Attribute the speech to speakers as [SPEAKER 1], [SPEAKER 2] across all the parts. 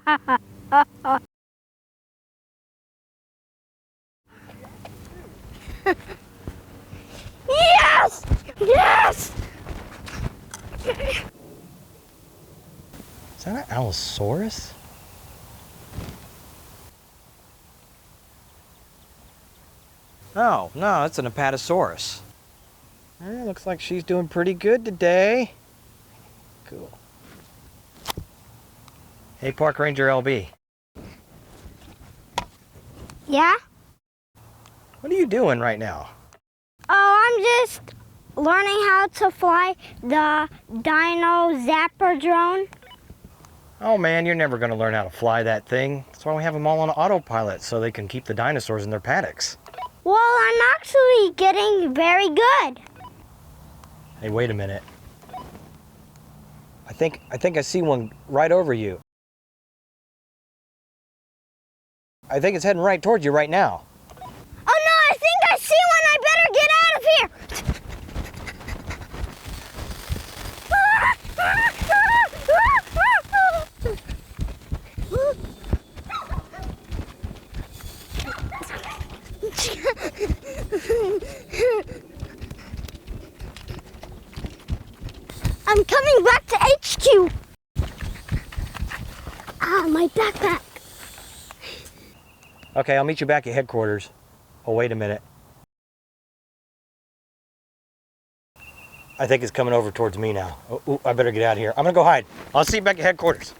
[SPEAKER 1] Yes! Yes!
[SPEAKER 2] Is that an Allosaurus? Oh, no, it's an Apatosaurus. Looks like she's doing pretty good today. Cool. Hey, Park Ranger LB.
[SPEAKER 1] Yeah?
[SPEAKER 2] What are you doing right now?
[SPEAKER 1] Oh, I'm just learning how to fly the Dino Zapper drone.
[SPEAKER 2] Oh man, you're never going to learn how to fly that thing. That's why we have them all on autopilot, so they can keep the dinosaurs in their paddocks.
[SPEAKER 1] Well, I'm actually getting very good.
[SPEAKER 2] Hey, wait a minute. I think I see one right over you. I think it's heading right towards you right now.
[SPEAKER 1] Oh no, I think I see one. I better get out of here. I'm coming back to HQ. Ah, my backpack.
[SPEAKER 2] Okay, I'll meet you back at headquarters. Oh, wait a minute. I think it's coming over towards me now. Oh, ooh, I better get out of here. I'm gonna go hide. I'll see you back at headquarters.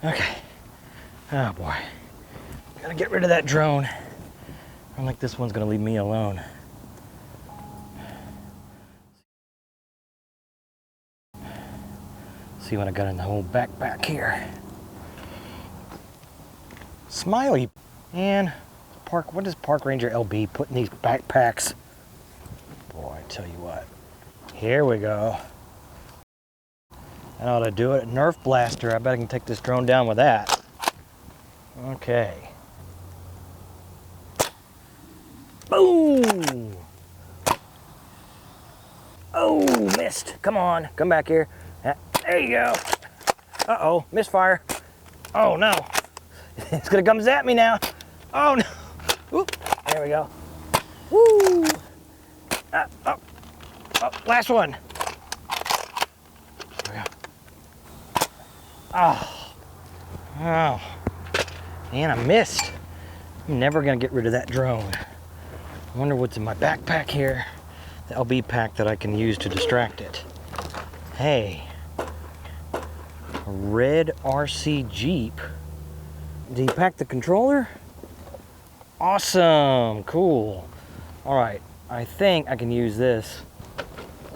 [SPEAKER 2] Okay. Oh boy. Gotta get rid of that drone. I don't think this one's gonna leave me alone. See what I got in the whole backpack here. Smiley. And what does Park Ranger LB put in these backpacks? Boy, I tell you what. Here we go. That ought to do it. Nerf blaster. I bet I can take this drone down with that. Okay. Boom! Oh, missed. Come on, come back here. There you go. Uh-oh, misfire. Oh no. It's gonna come zap me now. Oh no. Oop. There we go. Woo! Oh, last one. There we go. Oh. Oh. Man, I missed. I'm never gonna get rid of that drone. I wonder what's in my backpack here. The LB pack that I can use to distract it. Hey. A red RC Jeep. Did he pack the controller? Awesome, cool. All right, I think I can use this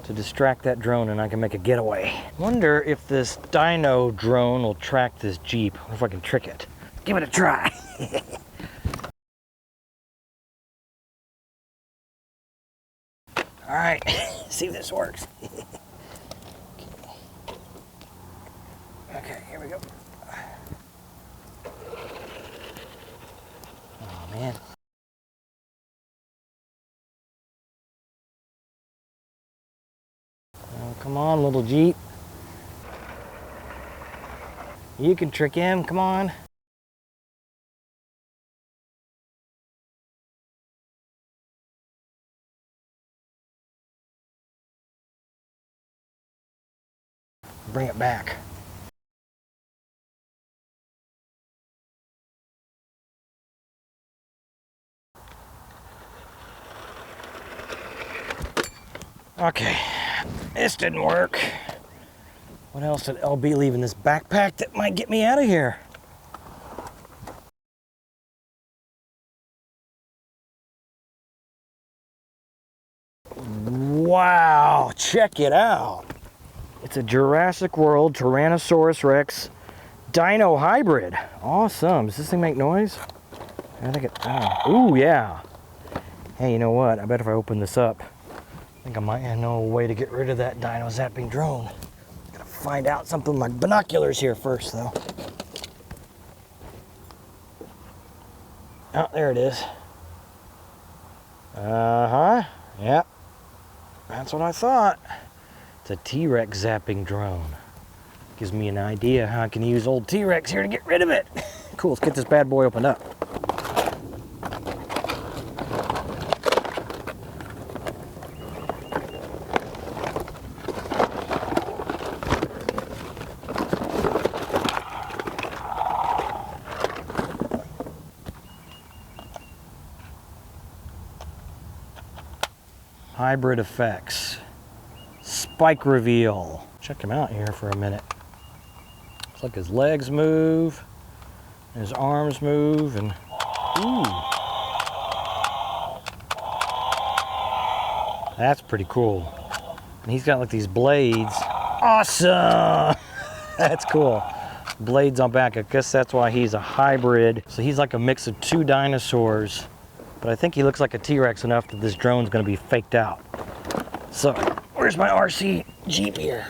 [SPEAKER 2] to distract that drone and I can make a getaway. Wonder if this dino drone will track this Jeep. Wonder if I can trick it. Give it a try. All right, see if this works. Okay, here we go. Oh man. Oh, come on, little Jeep. You can trick him, come on. Bring it back. Okay, this didn't work. What else did LB leave in this backpack that might get me out of here? Wow, check it out. It's a Jurassic World Tyrannosaurus Rex Dino hybrid. Awesome. Does this thing make noise? I think it, ooh, yeah. Hey, you know what? I bet if I open this up, I think I might know a way to get rid of that dino zapping drone. Gotta find out something with my binoculars here first, though. Oh, there it is. Uh-huh. Yep. That's what I thought. It's a T-Rex zapping drone. Gives me an idea how I can use old T-Rex here to get rid of it. Cool, let's get this bad boy opened up. Hybrid effects. Spike reveal. Check him out here for a minute. Looks like his legs move, and his arms move, and ooh. That's pretty cool. And he's got like these blades. Awesome! That's cool. Blades on back. I guess that's why he's a hybrid. So he's like a mix of two dinosaurs. But I think he looks like a T-Rex enough that this drone's gonna be faked out. So, where's my RC Jeep here?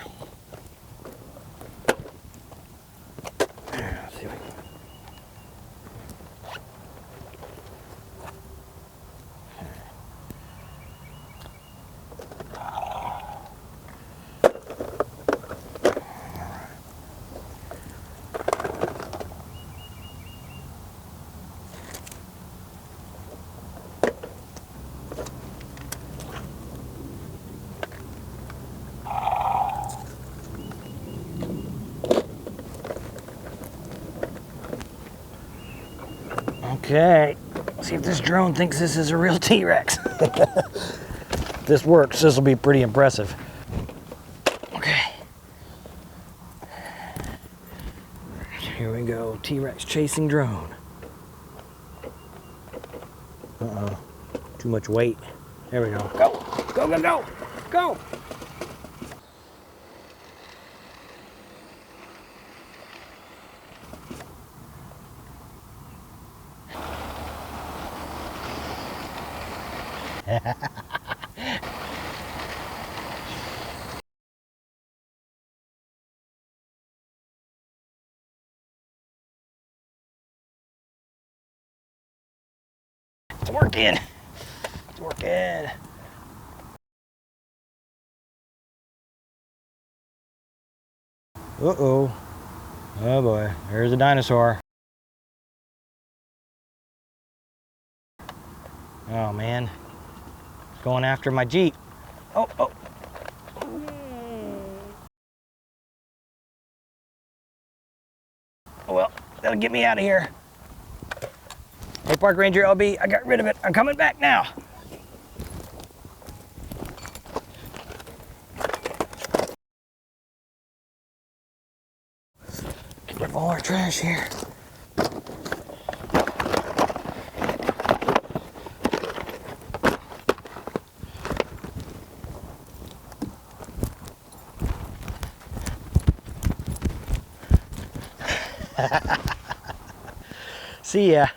[SPEAKER 2] Let's see if I can... Okay, see if this drone thinks this is a real T-Rex. If this works, this will be pretty impressive. Okay. Here we go, T-Rex chasing drone. Uh-oh, too much weight. There we go. Go, go, go, go, go. It's working. It's working. Uh-oh. Oh boy, there's a dinosaur. Oh man, it's going after my Jeep. Oh, oh. Oh well, that'll get me out of here. Hey, Park Ranger LB, I got rid of it. I'm coming back now. Get rid of all our trash here. See ya.